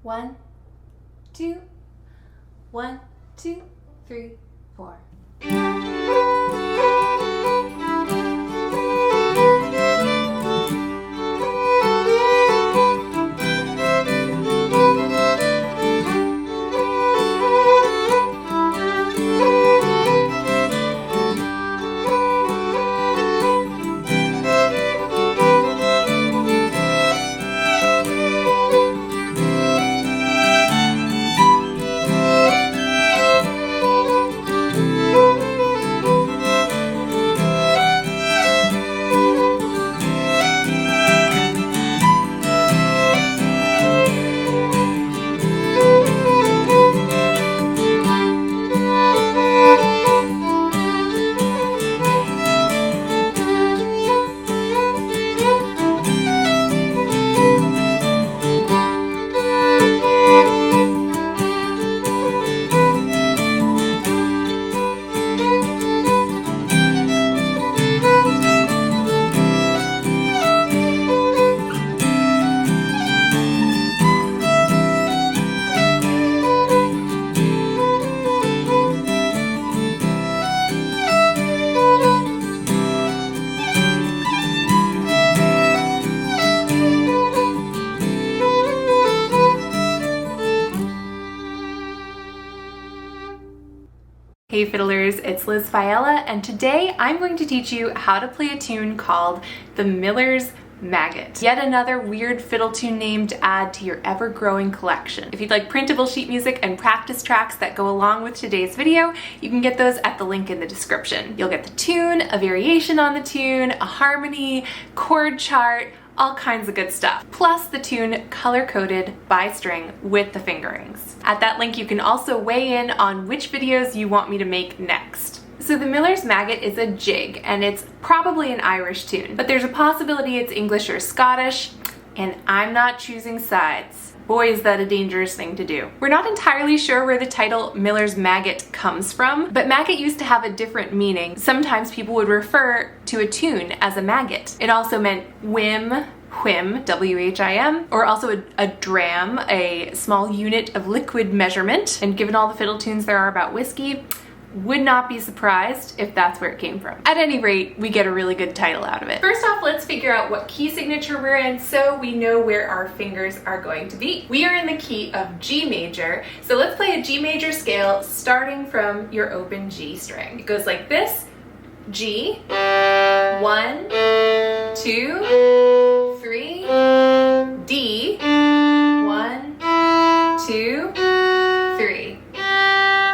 1, 2, 1, 2, 3, 4. Hey fiddlers, it's Liz Faiella, and today I'm going to teach you how to play a tune called the Miller's Maggot. Yet another weird fiddle tune name to add to your ever-growing collection. If you'd like printable sheet music and practice tracks that go along with today's video, you can get those at the link in the description. You'll get the tune, a variation on the tune, a harmony, chord chart, all kinds of good stuff. Plus the tune color-coded by string with the fingerings. At that link you can also weigh in on which videos you want me to make next. So the Miller's Maggot is a jig, and it's probably an Irish tune, but there's a possibility it's English or Scottish, and I'm not choosing sides. Boy, is that a dangerous thing to do. We're not entirely sure where the title Miller's Maggot comes from, but maggot used to have a different meaning. Sometimes people would refer to a tune as a maggot. It also meant whim, W-H-I-M, or also a dram, a small unit of liquid measurement. And given all the fiddle tunes there are about whiskey, would not be surprised if that's where it came from. At any rate, we get a really good title out of it. First off, let's figure out what key signature we're in so we know where our fingers are going to be. We are in the key of G major, so let's play a G major scale starting from your open G string. It goes like this: G, 1, 2, 3, D, 1, 2, 3.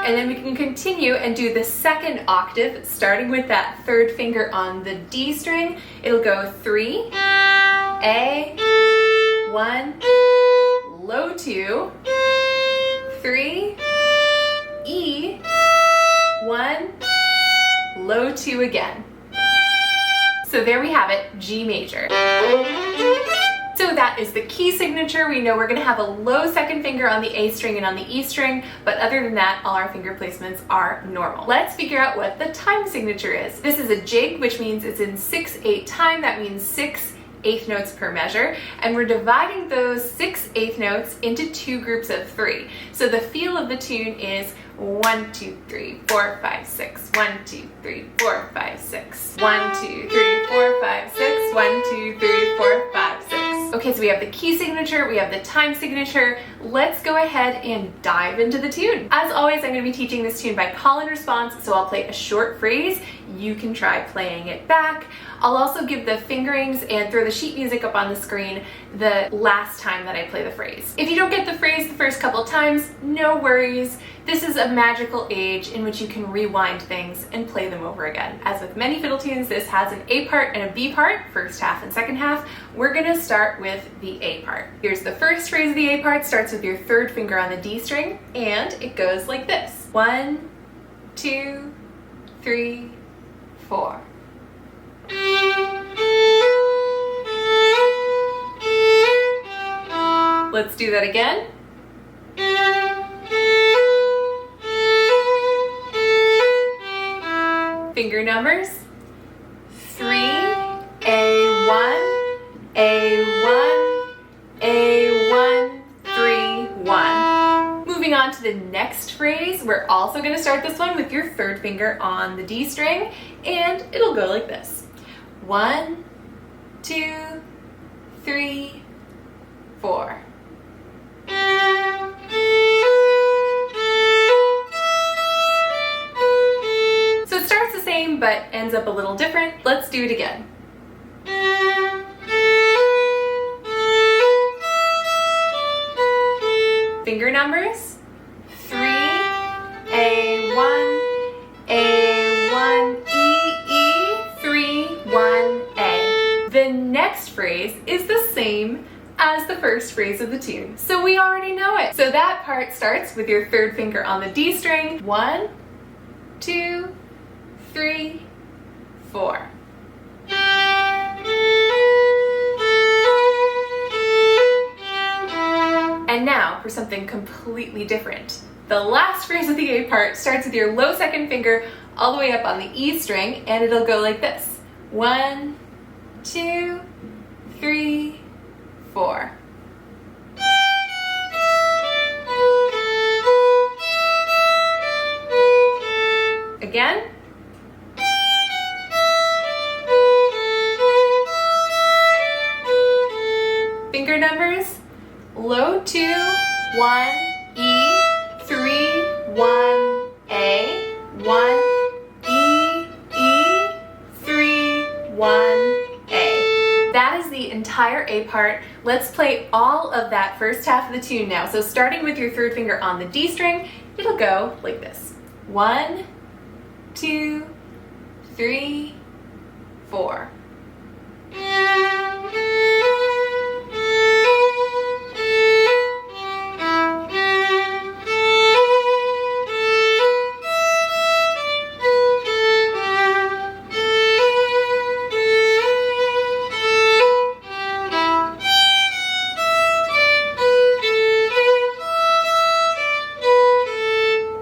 And then we can continue and do the second octave, starting with that third finger on the D string. It'll go 3, A, 1, low 2, 3, E, 1, low 2 again. So there we have it, G major. So that is the key signature. We know we're going to have a low second finger on the A string and on the E string, but other than that, all our finger placements are normal. Let's figure out what the time signature is. This is a jig, which means it's in 6/8 time. That means 6/8 notes per measure, and we're dividing those 6/8 notes into two groups of 3. So the feel of the tune is 1, 2, 3, 4, 5, 6. 1, 2, 3, 4, 5, 6. 1, 2, 3, 4, 5, 6. 1, 2, 3, 4, 5, 6. Okay, so we have the key signature, we have the time signature. Let's go ahead and dive into the tune. As always, I'm going to be teaching this tune by call and response, so I'll play a short phrase. You can try playing it back. I'll also give the fingerings and throw the sheet music up on the screen the last time that I play the phrase. If you don't get the phrase the first couple times, no worries. This is a magical age in which you can rewind things and play them over again. As with many fiddle tunes, this has an A part and a B part, first half and second half. We're gonna start with the A part. Here's the first phrase of the A part, starts with your third finger on the D string, and it goes like this: 1, 2, 3, 4. Let's do that again. Finger numbers: 3, A1, A1, A1, 3, Moving on to the next phrase, we're also going to start this one with your third finger on the D string, and it'll go like this. 1, 2, 3, 4. So it starts the same but ends up a little different. Let's do it again. Finger numbers: 3, A1, A1, E, 3, 1, A. The next phrase is the same as the first phrase of the tune, so we already know it. So that part starts with your third finger on the D string. 1, 2, 3, 4. And now for something completely different. The last phrase of the A part starts with your low second finger all the way up on the E string, and it'll go like this. 1, 2, 3, 4. Again. Finger numbers: low 2, 1, E, 3, 1, A, 1, E, 3, 1, A. That is the entire A part. Let's play all of that first half of the tune now. So starting with your third finger on the D string, it'll go like this. 1, 2, 3, 4.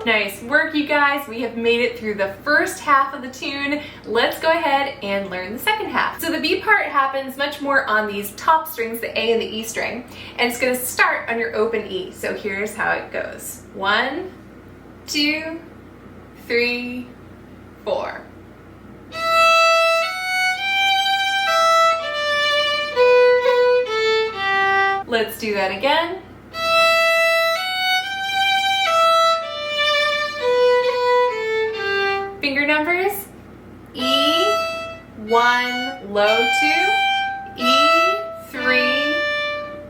Nice work, you guys. We have made it through the first half of the tune. Let's go ahead and learn the second half. So the B part happens much more on these top strings, the A and the E string, and it's going to start on your open E. So here's how it goes. 1, 2, 3, 4. Let's do that again. Finger numbers: E, 1, low 2, E, 3,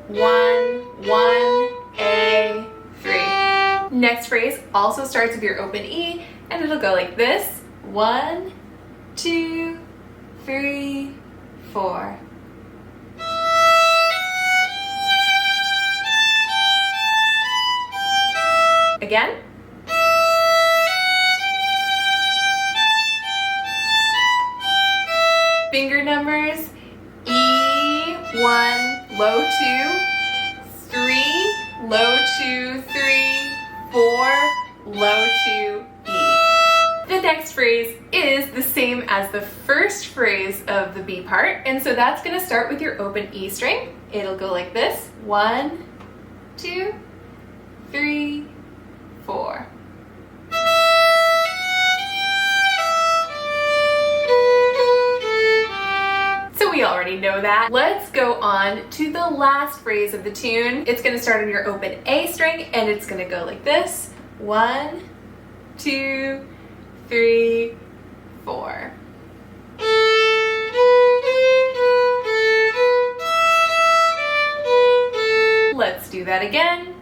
1, 1, A, 3. Next phrase also starts with your open E, and it'll go like this. 1, 2, 3, 4. Again. Finger numbers: E, 1, low 2, 3, low 2, 3, 4, low 2, E. The next phrase is the same as the first phrase of the B part, and so that's going to start with your open E string. It'll go like this. 1, 2, 3, 4. We already know that. Let's go on to the last phrase of the tune. It's going to start on your open A string, and it's going to go like this. 1, 2, 3, 4. Let's do that again.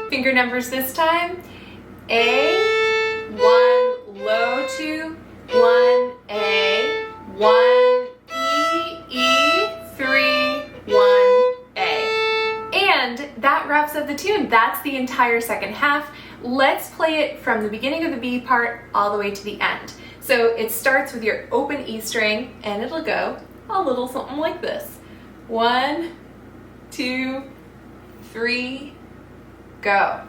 Finger numbers this time. A, 1, low 2, 1, A, 1, E, 3, 1, A. And that wraps up the tune. That's the entire second half. Let's play it from the beginning of the B part all the way to the end. So it starts with your open E string, and it'll go a little something like this. 1, 2, 3, go.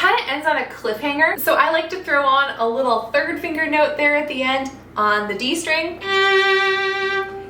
kind of ends on a cliffhanger, so I like to throw on a little third finger note there at the end on the D string,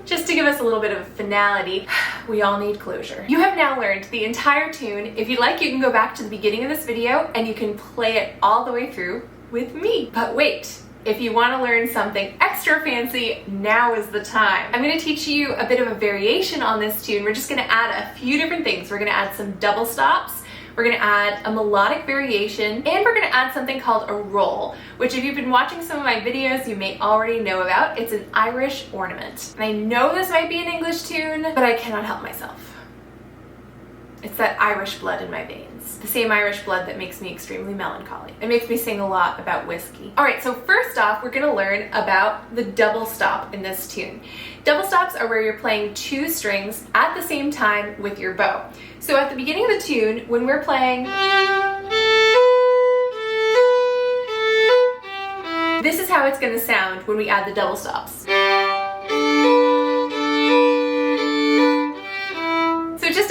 just to give us a little bit of a finality. We all need closure. You have now learned the entire tune. If you'd like, you can go back to the beginning of this video and you can play it all the way through with me. But wait, if you want to learn something extra fancy, now is the time. I'm going to teach you a bit of a variation on this tune. We're just going to add a few different things. We're going to add some double stops, we're going to add a melodic variation, and we're going to add something called a roll, which if you've been watching some of my videos, you may already know about. It's an Irish ornament. And I know this might be an English tune, but I cannot help myself. It's that Irish blood in my veins. The same Irish blood that makes me extremely melancholy. It makes me sing a lot about whiskey. All right, so first off, we're gonna learn about the double stop in this tune. Double stops are where you're playing two strings at the same time with your bow. So at the beginning of the tune, when we're playing, this is how it's gonna sound when we add the double stops.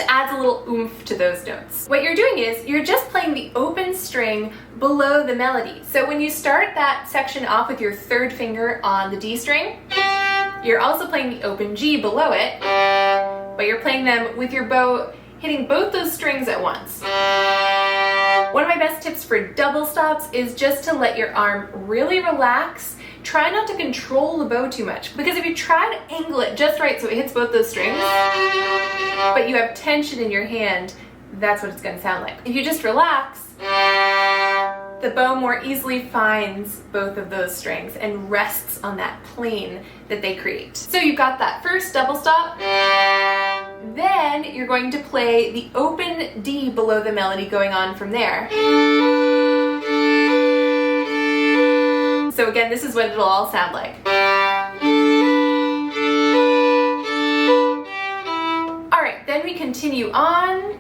Adds a little oomph to those notes. What you're doing is you're just playing the open string below the melody. So when you start that section off with your third finger on the D string, you're also playing the open G below it, but you're playing them with your bow hitting both those strings at once. One of my best tips for double stops is just to let your arm really relax. Try not to control the bow too much, because if you try to angle it just right so it hits both those strings, but you have tension in your hand, that's what it's going to sound like. If you just relax, the bow more easily finds both of those strings and rests on that plane that they create. So you've got that first double stop, then you're going to play the open D below the melody going on from there. So again, this is what it'll all sound like. All right, then we continue on.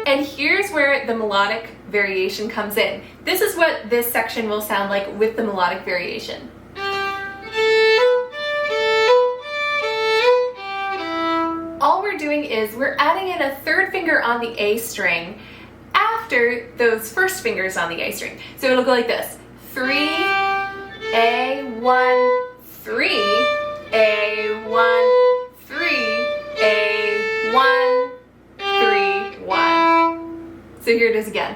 And here's where the melodic variation comes in. This is what this section will sound like with the melodic variation. All we're doing is we're adding in a third finger on the A string after those first fingers on the A string. So it'll go like this: 3, A, 1, 3, A, 1, 3, A, 1, 3, 1. So here it is again.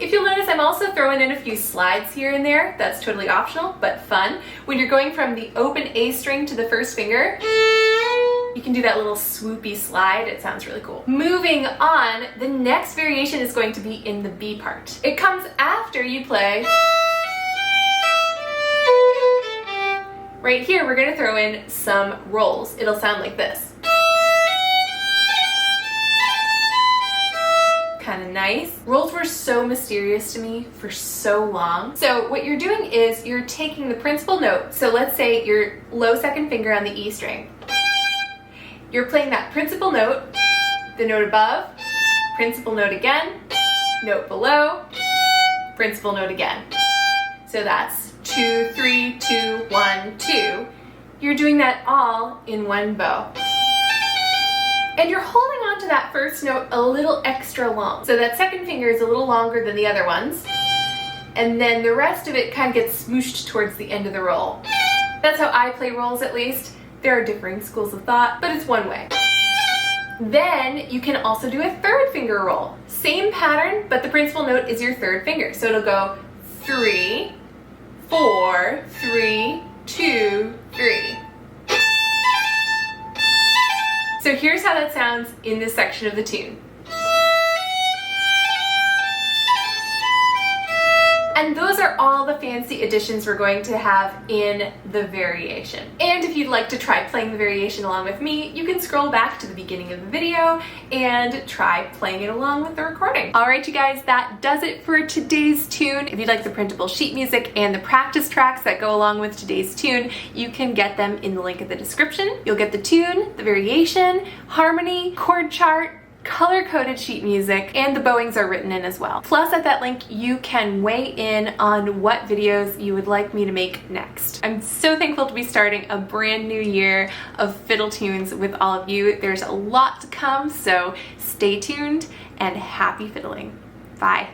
If you'll notice, I'm also throwing in a few slides here and there. That's totally optional, but fun. When you're going from the open A string to the first finger, you can do that little swoopy slide. It sounds really cool. Moving on, the next variation is going to be in the B part. It comes after you play. Right here, we're gonna throw in some rolls. It'll sound like this. Kind of nice. Rolls were so mysterious to me for so long. So what you're doing is you're taking the principal note. So let's say your low second finger on the E string. You're playing that principal note, the note above, principal note again, note below, principal note again. So that's 2, 3, 2, 1, 2. You're doing that all in one bow. And you're holding on to that first note a little extra long. So that second finger is a little longer than the other ones. And then the rest of it kind of gets smooshed towards the end of the roll. That's how I play rolls, at least. There are differing schools of thought, but it's one way. Then you can also do a third finger roll. Same pattern, but the principal note is your third finger. So it'll go 3, 4, 3, 2, 3. So here's how that sounds in this section of the tune. And those are all the fancy additions we're going to have in the variation. And if you'd like to try playing the variation along with me, you can scroll back to the beginning of the video and try playing it along with the recording. All right, you guys, that does it for today's tune. If you'd like the printable sheet music and the practice tracks that go along with today's tune, you can get them in the link in the description. You'll get the tune, the variation, harmony, chord chart, color-coded sheet music, and the bowings are written in as well. Plus at that link you can weigh in on what videos you would like me to make next. I'm so thankful to be starting a brand new year of fiddle tunes with all of you. There's a lot to come, so stay tuned and happy fiddling. Bye.